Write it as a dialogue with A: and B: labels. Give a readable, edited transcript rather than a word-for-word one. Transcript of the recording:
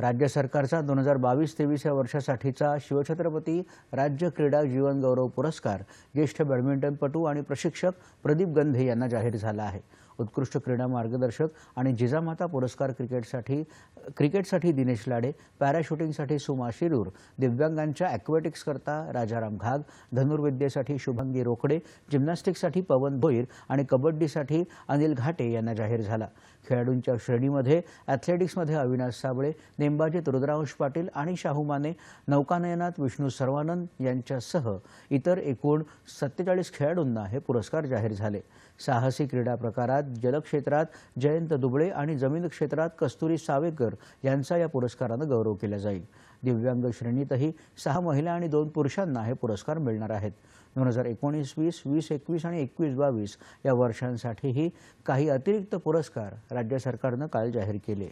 A: राज्य सरकारचा 2022-23 या वर्षासाठीचा शिवछत्रपती राज्य क्रीडा जीवन गौरव पुरस्कार ज्येष्ठ बॅडमिंटनपटू आणि प्रशिक्षक प्रदीप गंधे यांना जाहीर झाला आहे। उत्कृष्ट क्रीडा मार्गदर्शक आणि जिजामाता पुरस्कार क्रिकेटसाठी दिनेश लाडे, पॅराशूटिंगसाठी सुमा शिरूर, दिव्यांगांच्या ॲक्वेटिक्स करता राजाराम घाग, धनुर्विद्येसाठी शुभांगी रोकडे, जिम्नॅस्टिक्ससाठी पवन भोईर आणि कबड्डीसाठी अनिल घाटे यांना जाहीर झाला। खेळाडूंच्या श्रेणीमध्ये ॲथलेटिक्समध्ये अविनाश साबळे, नेमबाजीत रुद्रांश पाटील आणि शाहू माने, नौकानयनात विष्णू सर्वानंद यांच्यासह इतर एकूण 47 खेळाडूंना हे पुरस्कार जाहीर झाले। साहसी क्रीडा प्रकारात जलक्षेत्रात जयंत दुबळे आणि जमीन क्षेत्रात कस्तुरी सावेकर यांचा या पुरस्काराने गौरव केला जाईल। दिव्यांग श्रेणीतही 6 महिला आणि 2 पुरुषांना हे पुरस्कार मिळणार आहेत। 2019-20, 2021 आणि 21-22 या वर्षांसाठीही काही अतिरिक्त पुरस्कार राज्य सरकारने काल जाहीर केले।